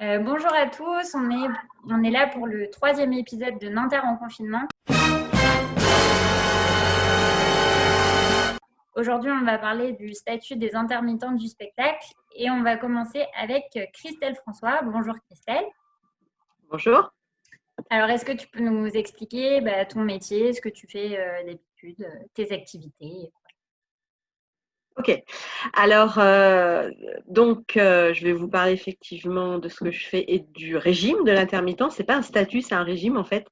Bonjour à tous, on est là pour le troisième épisode de Nanterre en confinement. Aujourd'hui, on va parler du statut des intermittents du spectacle et on va commencer avec Christelle François. Bonjour Christelle. Bonjour. Alors, est-ce que tu peux nous expliquer ton métier, ce que tu fais d'habitude, tes activités? Ok. Alors, je vais vous parler effectivement de ce que je fais et du régime de l'intermittent. C'est pas un statut, c'est un régime en fait,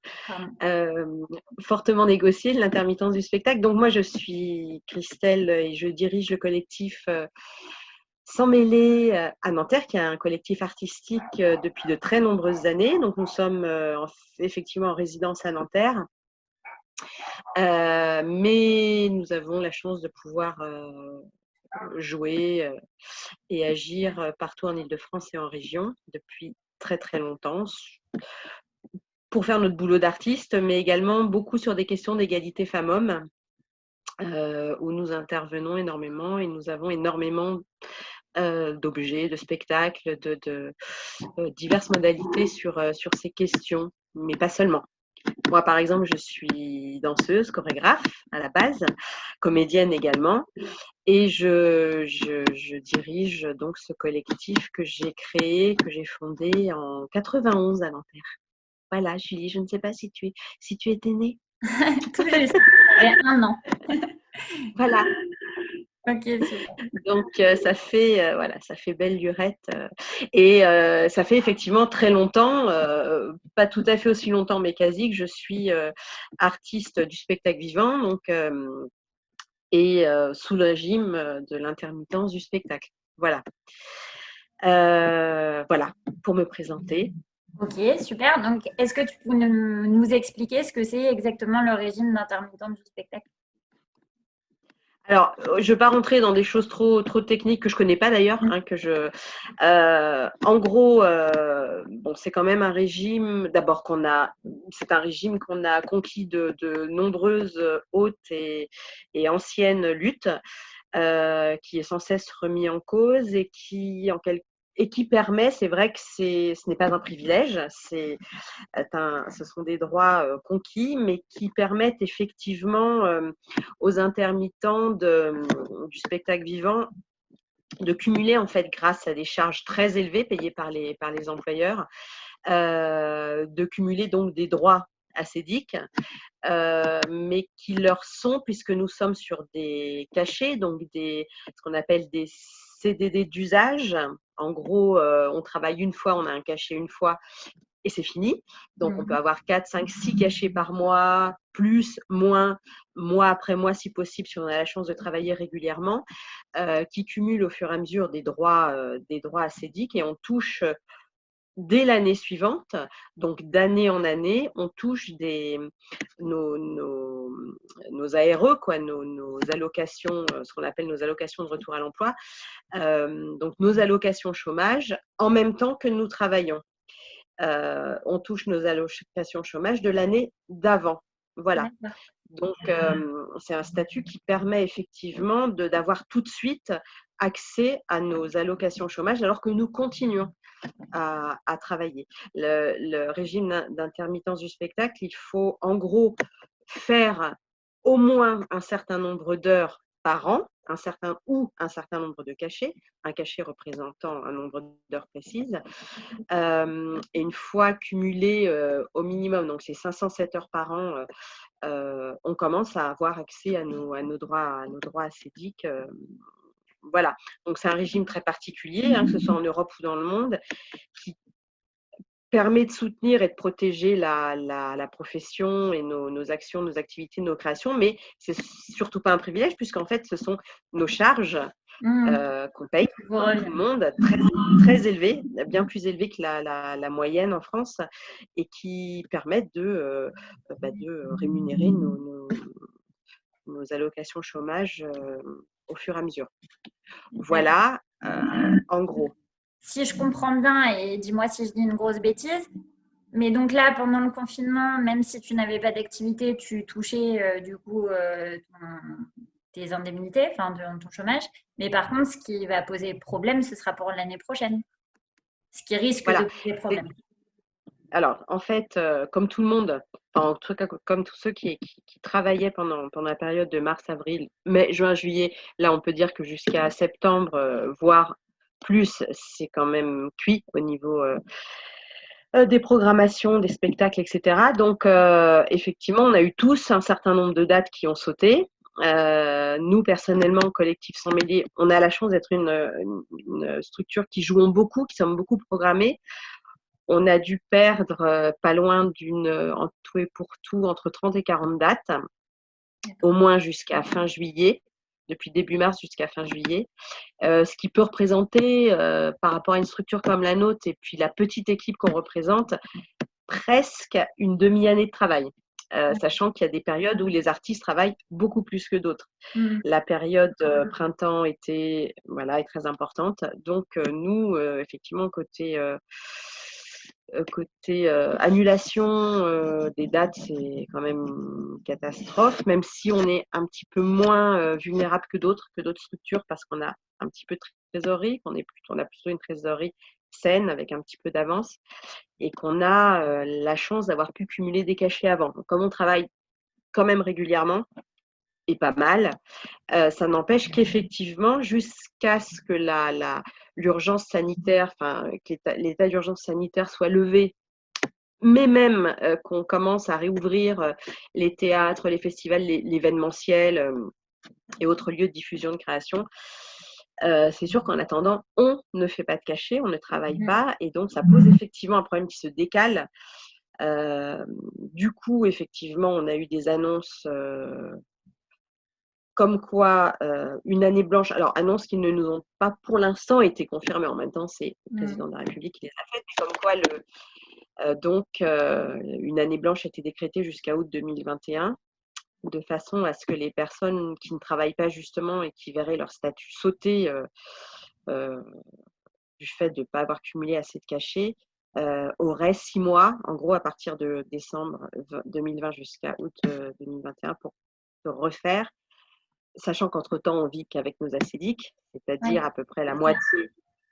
fortement négocié de l'intermittence du spectacle. Donc moi, je suis Christelle et je dirige le collectif Sans mêler à Nanterre, qui est un collectif artistique depuis de très nombreuses années. Donc nous sommes effectivement en résidence à Nanterre. Mais nous avons la chance de pouvoir jouer et agir partout en Île-de-France et en région depuis très très longtemps pour faire notre boulot d'artiste, mais également beaucoup sur des questions d'égalité femmes-hommes où nous intervenons énormément et nous avons énormément d'objets, de spectacles, de diverses modalités sur ces questions, mais pas seulement. Moi, par exemple, je suis danseuse, chorégraphe à la base, comédienne également, et je dirige donc ce collectif que j'ai créé, que j'ai fondé en 91 à Nanterre. Voilà, Julie, je ne sais pas si tu étais née. Tout juste, j'avais 1 an. Voilà. Ok, super. Donc ça fait belle lurette et ça fait effectivement très longtemps, pas tout à fait aussi longtemps mais quasi, que je suis artiste du spectacle vivant, donc et sous le régime de l'intermittence du spectacle. Voilà. Voilà pour me présenter. Ok, super. Donc, est-ce que tu peux nous expliquer ce que c'est exactement le régime d'intermittent du spectacle? Alors, je ne vais pas rentrer dans des choses trop techniques que je ne connais pas d'ailleurs. En gros, bon, c'est quand même un régime, d'abord c'est un régime qu'on a conquis de nombreuses hautes et anciennes luttes, qui est sans cesse remis en cause et qui permet, c'est vrai que ce n'est pas un privilège, ce sont des droits conquis, mais qui permettent effectivement aux intermittents du spectacle vivant de cumuler, en fait, grâce à des charges très élevées payées par les employeurs, de cumuler donc des droits acédiques, mais qui leur sont, puisque nous sommes sur des cachets, donc ce qu'on appelle des CDD d'usage. En gros, on travaille une fois, on a un cachet une fois, et c'est fini. Donc, on peut avoir 4, 5, 6 cachets par mois, plus, moins, mois après mois, si possible, si on a la chance de travailler régulièrement, qui cumulent au fur et à mesure des droits acédiques, et on touche dès l'année suivante, donc d'année en année, on touche nos ARE, quoi, nos allocations, ce qu'on appelle nos allocations de retour à l'emploi, donc nos allocations chômage, en même temps que nous travaillons. On touche nos allocations chômage de l'année d'avant. Voilà. Donc, c'est un statut qui permet effectivement d'avoir tout de suite accès à nos allocations chômage alors que nous continuons à travailler. Le régime d'intermittence du spectacle, il faut en gros faire au moins un certain nombre d'heures par an, un certain nombre de cachets, un cachet représentant un nombre d'heures précises. Et une fois cumulé au minimum, donc c'est 507 heures par an, on commence à avoir accès à nos droits acédiques. Voilà, donc c'est un régime très particulier, que ce soit en Europe ou dans le monde, qui permet de soutenir et de protéger la profession et nos actions, nos activités, nos créations, mais c'est surtout pas un privilège, puisqu'en fait, ce sont nos charges qu'on paye, comme tout le monde, très, très élevées, bien plus élevées que la moyenne en France, et qui permettent de rémunérer nos allocations chômage au fur et à mesure. Voilà, en gros. Si je comprends bien, et dis-moi si je dis une grosse bêtise, mais donc là, pendant le confinement, même si tu n'avais pas d'activité, tu touchais du coup tes indemnités, enfin ton chômage. Mais par contre, ce qui va poser problème, ce sera pour l'année prochaine. Ce qui risque de Voilà. poser problème. Alors, en fait, comme tout le monde, enfin, en tout cas, comme tous ceux qui travaillaient pendant la période de mars, avril, mai, juin, juillet, là, on peut dire que jusqu'à septembre, voire plus, c'est quand même cuit au niveau des programmations, des spectacles, etc. Donc, effectivement, on a eu tous un certain nombre de dates qui ont sauté. Nous, personnellement, Collectif Sans Mêler, on a la chance d'être une structure qui jouons beaucoup, qui sommes beaucoup programmés. On a dû perdre pas loin en tout et pour tout, entre 30 et 40 dates, au moins jusqu'à fin juillet, depuis début mars jusqu'à fin juillet. Ce qui peut représenter, par rapport à une structure comme la nôtre et puis la petite équipe qu'on représente, presque une demi-année de travail. Sachant qu'il y a des périodes où les artistes travaillent beaucoup plus que d'autres. La période printemps-été, voilà, est très importante. Donc, nous, effectivement, côté annulation des dates, c'est quand même une catastrophe, même si on est un petit peu moins vulnérable que d'autres structures, parce qu'on a un petit peu de trésorerie, on a plutôt une trésorerie saine avec un petit peu d'avance, et qu'on a la chance d'avoir pu cumuler des cachets avant. Donc, comme on travaille quand même régulièrement, et pas mal, ça n'empêche qu'effectivement, jusqu'à ce que l'urgence sanitaire, enfin, que l'état d'urgence sanitaire soit levé, mais même qu'on commence à réouvrir les théâtres, les festivals, l'événementiel et autres lieux de diffusion de création, c'est sûr qu'en attendant, on ne fait pas de cachet, on ne travaille pas, et donc ça pose effectivement un problème qui se décale. Du coup, effectivement, on a eu des annonces comme quoi une année blanche, alors annonces qui ne nous ont pas pour l'instant été confirmées, en même temps c'est le président de la République qui les a faites, mais comme quoi une année blanche a été décrétée jusqu'à août 2021, de façon à ce que les personnes qui ne travaillent pas justement et qui verraient leur statut sauter du fait de ne pas avoir cumulé assez de cachets, auraient 6 mois, en gros à partir de décembre 2020 jusqu'à août 2021, pour se refaire. Sachant qu'entre-temps, on vit qu'avec nos acédiques, c'est-à-dire à peu près la moitié.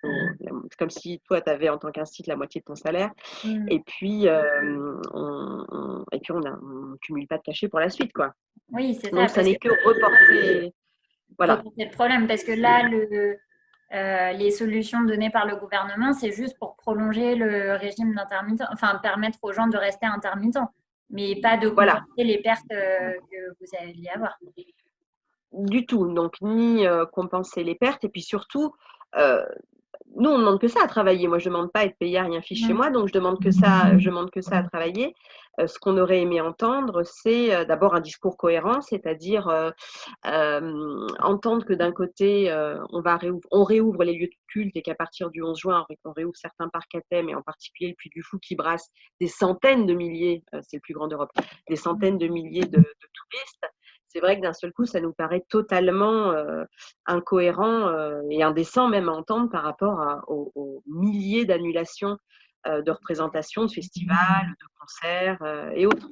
C'est comme si toi, tu avais en tant qu'institut la moitié de ton salaire. Et puis, on ne cumule pas de cachet pour la suite, quoi. Oui, c'est ça. Donc, ça n'est que reporter. Voilà. Reporter le problème, parce que là, les solutions données par le gouvernement, c'est juste pour prolonger le régime d'intermittent, enfin permettre aux gens de rester intermittents, mais pas de compenser les pertes que vous alliez avoir. Du tout, donc ni compenser les pertes, et puis surtout, nous on ne demande que ça à travailler. Moi je ne demande pas à être payé à rien fiche chez moi, donc je demande que ça à travailler. Ce qu'on aurait aimé entendre, c'est d'abord un discours cohérent, c'est-à-dire entendre que d'un côté on réouvre les lieux de culte, et qu'à partir du 11 juin on réouvre certains parcs à thème, et en particulier le Puy du Fou qui brasse des centaines de milliers, c'est le plus grand d'Europe, des centaines de milliers de touristes. C'est vrai que d'un seul coup, ça nous paraît totalement incohérent et indécent même à entendre par rapport aux milliers d'annulations de représentations, de festivals, de concerts et autres.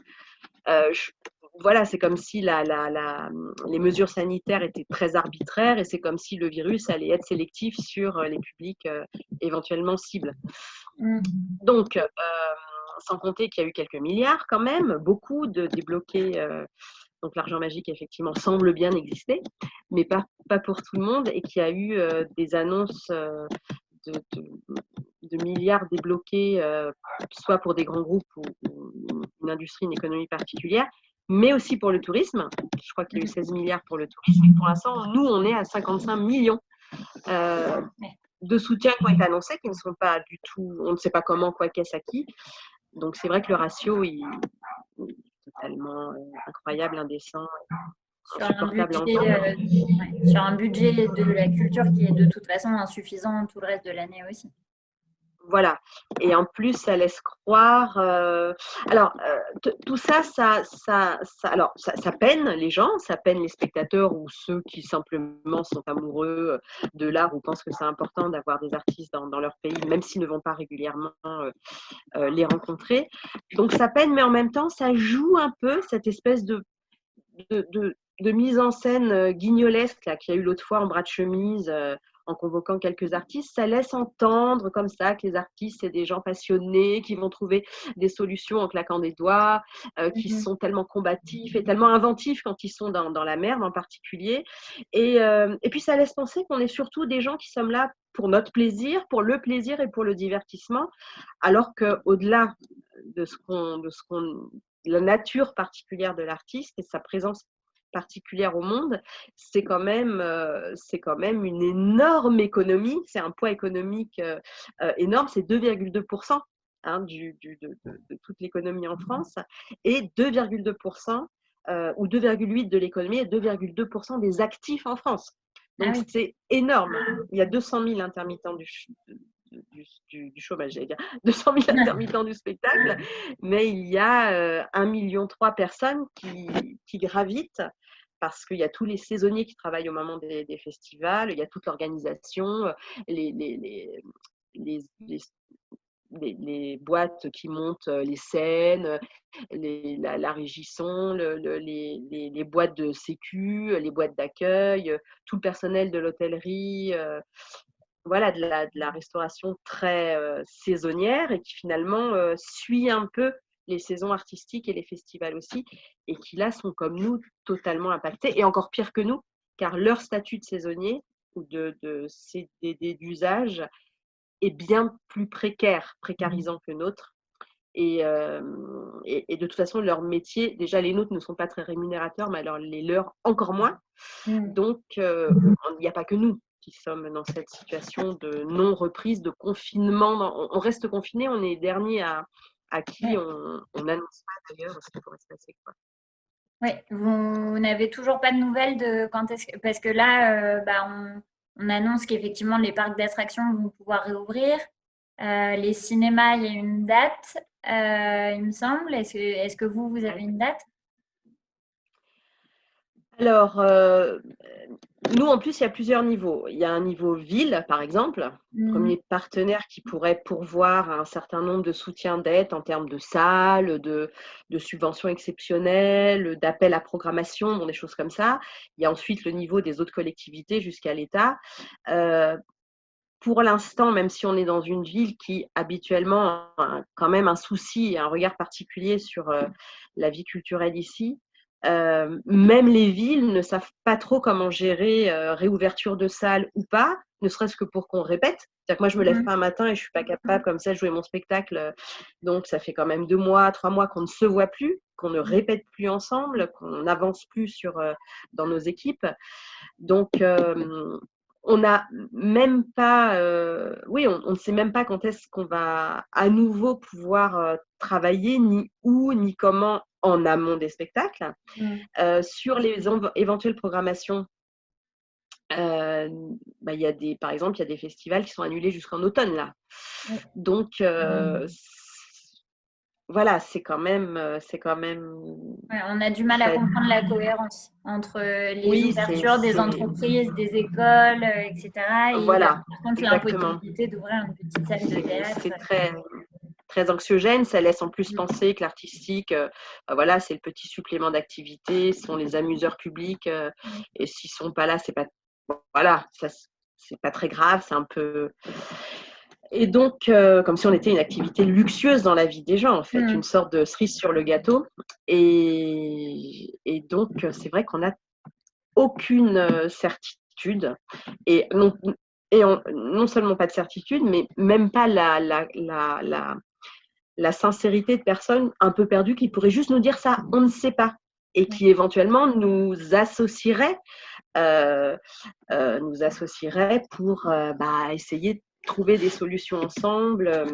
Voilà, c'est comme si les mesures sanitaires étaient très arbitraires, et c'est comme si le virus allait être sélectif sur les publics éventuellement cibles. Donc, sans compter qu'il y a eu quelques milliards quand même, beaucoup de débloqués. Donc l'argent magique, effectivement, semble bien exister, mais pas pour tout le monde, et qu'il y a eu des annonces de milliards débloqués, soit pour des grands groupes ou une industrie, une économie particulière, mais aussi pour le tourisme. Je crois qu'il y a eu 16 milliards pour le tourisme, et pour l'instant, nous, on est à 55 millions de soutiens qui ont été annoncés, qui ne sont pas du tout, on ne sait pas comment, quoi, qu'est-ce, à qui. Donc c'est vrai que le ratio, il totalement incroyable, indécent, insupportable à entendre. Sur un budget de la culture qui est de toute façon insuffisant tout le reste de l'année aussi. Voilà. Et en plus, ça laisse croire. Tout ça, ça peine les gens, ça peine les spectateurs ou ceux qui simplement sont amoureux de l'art ou pensent que c'est important d'avoir des artistes dans leur pays, même s'ils ne vont pas régulièrement les rencontrer. Donc ça peine, mais en même temps, ça joue un peu cette espèce de mise en scène guignolesque qu'il y a eu l'autre fois en bras de chemise en convoquant quelques artistes, ça laisse entendre comme ça que les artistes, c'est des gens passionnés qui vont trouver des solutions en claquant des doigts, qui sont tellement combatifs et tellement inventifs quand ils sont dans la merde en particulier. Et puis, ça laisse penser qu'on est surtout des gens qui sommes là pour notre plaisir, pour le plaisir et pour le divertissement, alors qu'au-delà de la nature particulière de l'artiste et sa présence particulière au monde, c'est quand même une énorme économie, c'est un poids économique énorme, c'est 2,2% de toute l'économie en France, et 2,2% ou 2,8% de l'économie et 2,2% des actifs en France. Donc, c'est énorme. Il y a 200 000 intermittents du chômage, j'allais dire, 200 000 intermittents du spectacle, mais il y a 1,3 million de personnes qui gravitent, parce qu'il y a tous les saisonniers qui travaillent au moment des festivals, il y a toute l'organisation, les boîtes qui montent les scènes, la régisson, les boîtes de sécu, les boîtes d'accueil, tout le personnel de l'hôtellerie, voilà, de la restauration très saisonnière et qui finalement suit un peu les saisons artistiques et les festivals aussi, et qui là sont comme nous totalement impactés, et encore pire que nous, car leur statut de saisonnier ou de CDD d'usage est bien plus précarisant que nôtre. Et de toute façon, leur métier, déjà les nôtres ne sont pas très rémunérateurs, mais alors les leurs encore moins. Donc, il n'y a pas que nous qui sommes dans cette situation de non-reprise, de confinement. On reste confiné, on est les derniers à qui on n'annonce pas d'ailleurs ce qui pourrait se passer, quoi. Oui, vous n'avez toujours pas de nouvelles de quand est-ce que… Parce que là, on annonce qu'effectivement, les parcs d'attractions vont pouvoir réouvrir. Les cinémas, il y a une date, il me semble. Est-ce que vous avez une date? Alors, nous, en plus, il y a plusieurs niveaux. Il y a un niveau ville, par exemple, premier partenaire qui pourrait pourvoir un certain nombre de soutiens d'aide en termes de salles, de subventions exceptionnelles, d'appels à programmation, des choses comme ça. Il y a ensuite le niveau des autres collectivités jusqu'à l'État. Pour l'instant, même si on est dans une ville qui habituellement a quand même un souci et un regard particulier sur la vie culturelle ici, même les villes ne savent pas trop comment gérer réouverture de salles ou pas, ne serait-ce que pour qu'on répète. C'est-à-dire que moi, je me lève pas un matin et je suis pas capable comme ça de jouer mon spectacle. Donc, ça fait quand même 2 mois, 3 mois qu'on ne se voit plus, qu'on ne répète plus ensemble, qu'on n'avance plus dans nos équipes. Donc, on n'a même pas, on ne sait même pas quand est-ce qu'on va à nouveau pouvoir travailler, ni où, ni comment en amont des spectacles. Sur les éventuelles programmations, il y a par exemple, il y a des festivals qui sont annulés jusqu'en automne là. Donc, voilà, c'est quand même. Ouais, on a du mal à comprendre la cohérence entre les ouvertures des entreprises, des écoles, etc. Et voilà, par contre, exactement. l'impossibilité d'ouvrir une petite salle de théâtre. C'est très anxiogène. Ça laisse en plus penser que l'artistique, voilà, c'est le petit supplément d'activité, ce sont les amuseurs publics, et s'ils sont pas là, c'est pas, voilà, ça, c'est pas très grave, c'est un peu. Et donc, comme si on était une activité luxueuse dans la vie des gens, en fait, une sorte de cerise sur le gâteau. Et donc, c'est vrai qu'on n'a aucune certitude. Et non seulement pas de certitude, mais même pas la sincérité de personnes un peu perdues qui pourraient juste nous dire ça, on ne sait pas, et qui éventuellement nous associeraient pour essayer de trouver des solutions ensemble,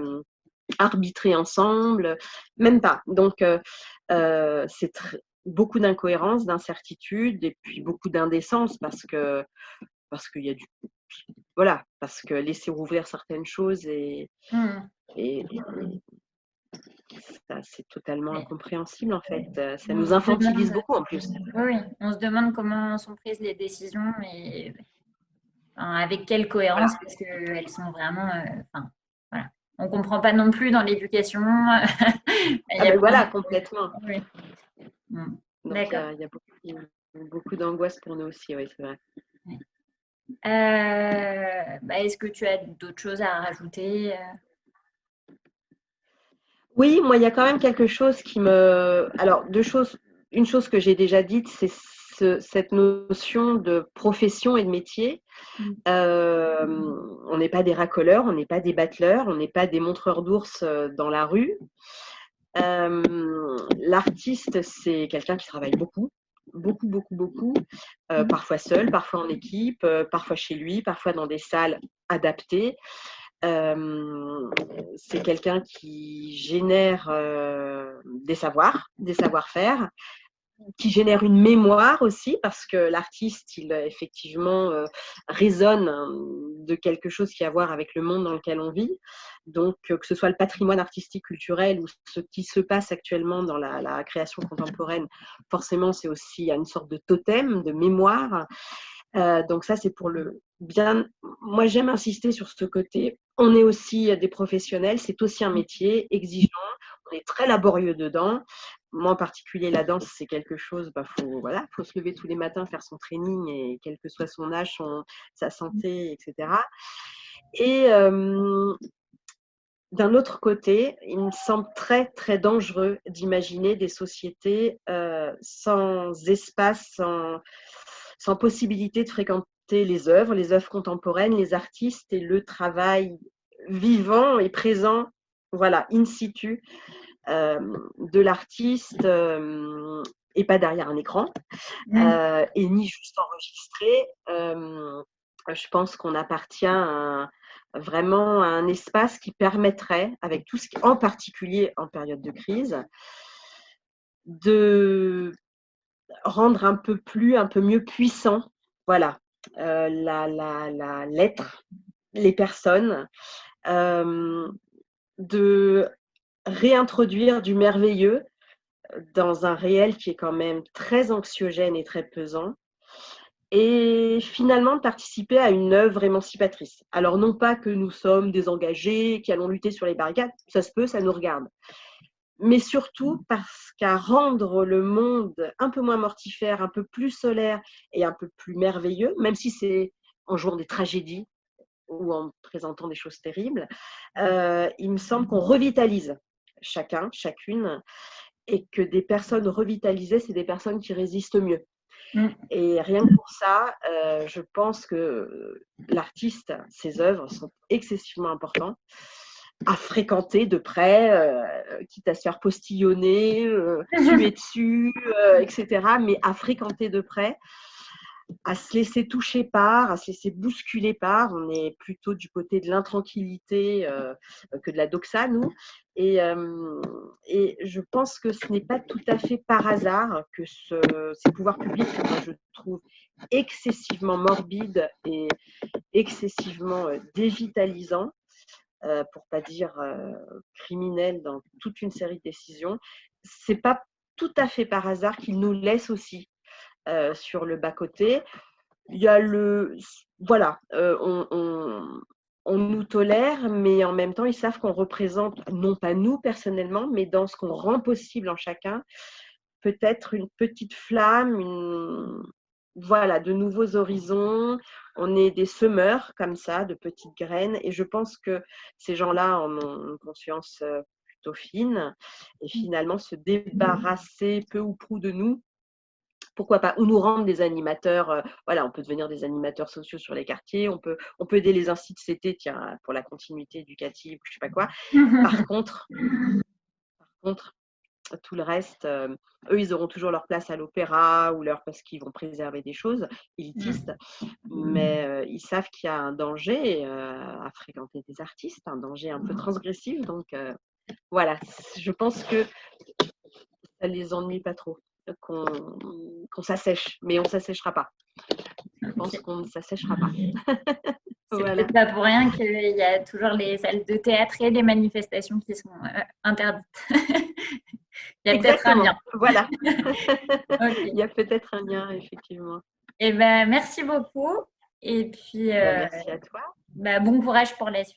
arbitrer ensemble, même pas. Donc, c'est beaucoup d'incohérences, d'incertitudes et puis beaucoup d'indécence parce qu'il y a voilà, parce que laisser rouvrir certaines choses et ça, c'est totalement incompréhensible en fait. Ça nous infantilise beaucoup en plus. Oui, on se demande comment sont prises les décisions et avec quelle cohérence, Voilà. parce qu'elles sont vraiment. Voilà. On ne comprend pas non plus dans l'éducation. Voilà, complètement. Oui. Donc, il y a beaucoup d'angoisse pour nous aussi, oui, c'est vrai. Oui. Est-ce que tu as d'autres choses à rajouter? Oui, moi, il y a quand même quelque chose qui me… Alors, deux choses. Une chose que j'ai déjà dite, c'est cette notion de profession et de métier. On n'est pas des racoleurs, on n'est pas des battleurs, on n'est pas des montreurs d'ours dans la rue. L'artiste, c'est quelqu'un qui travaille beaucoup, beaucoup, beaucoup, beaucoup, parfois seul, parfois en équipe, parfois chez lui, parfois dans des salles adaptées. C'est quelqu'un qui génère des savoirs, des savoir-faire, qui génère une mémoire aussi, parce que l'artiste, il effectivement résonne de quelque chose qui a à voir avec le monde dans lequel on vit. Donc, que ce soit le patrimoine artistique, culturel ou ce qui se passe actuellement dans la création contemporaine, forcément, c'est aussi une sorte de totem, de mémoire. Donc ça, c'est pour le bien. Moi, j'aime insister sur ce côté. On est aussi des professionnels, c'est aussi un métier exigeant, on est très laborieux dedans. Moi, en particulier, la danse, c'est quelque chose, faut se lever tous les matins, faire son training, et quel que soit son âge, sa santé, etc. Et d'un autre côté, il me semble très, très dangereux d'imaginer des sociétés sans espace, sans possibilité de fréquenter les œuvres contemporaines, les artistes et le travail vivant et présent, voilà, in situ, de l'artiste, et pas derrière un écran, et ni juste enregistré. Je pense qu'on appartient vraiment à un espace qui permettrait, avec tout ce qui, en particulier en période de crise, de rendre un peu mieux puissant, voilà, l'être, les personnes, de réintroduire du merveilleux dans un réel qui est quand même très anxiogène et très pesant, et finalement de participer à une œuvre émancipatrice. Alors non pas que nous sommes des engagés qui allons lutter sur les barricades, ça se peut, ça nous regarde, mais surtout parce qu'à rendre le monde un peu moins mortifère, un peu plus solaire et un peu plus merveilleux, même si c'est en jouant des tragédies ou en présentant des choses terribles, il me semble qu'on revitalise chacun, chacune, et que des personnes revitalisées, c'est des personnes qui résistent mieux. Et rien que pour ça, je pense que l'artiste, ses œuvres sont excessivement importantes à fréquenter de près, quitte à se faire postillonner, tuer dessus, etc., mais à fréquenter de près, à se laisser toucher par, à se laisser bousculer par. On est plutôt du côté de l'intranquillité que de la doxa, nous. Et je pense que ce n'est pas tout à fait par hasard que ces pouvoirs publics, que moi je trouve excessivement morbides et excessivement dévitalisants, pour pas dire criminels dans toute une série de décisions, c'est pas tout à fait par hasard qu'ils nous laissent aussi sur le bas-côté. Il y a voilà, on nous tolère, mais en même temps, ils savent qu'on représente, non pas nous personnellement, mais dans ce qu'on rend possible en chacun, peut-être une petite flamme, voilà, de nouveaux horizons. On est des semeurs comme ça, de petites graines, et je pense que ces gens-là en ont une conscience plutôt fine, et finalement se débarrasser peu ou prou de nous, pourquoi pas, ou nous rendre des animateurs, voilà, on peut devenir des animateurs sociaux sur les quartiers, on peut aider les instituts, tiens, pour la continuité éducative, je sais pas quoi. Par contre, tout le reste, eux, ils auront toujours leur place à l'opéra ou parce qu'ils vont préserver des choses élitistes, mais ils savent qu'il y a un danger à fréquenter des artistes, un danger un peu transgressif, donc voilà, je pense que ça les ennuie pas trop, qu'on s'assèche, mais on ne s'assèchera pas. Je pense qu'on ne s'assèchera pas. C'est Voilà. peut-être pas pour rien qu'il y a toujours les salles de théâtre et les manifestations qui sont interdites. Il y a peut-être un lien. Voilà. Okay. Il y a peut-être un lien, effectivement. Eh ben, merci beaucoup. Et puis, merci à toi. Bon courage pour la suite.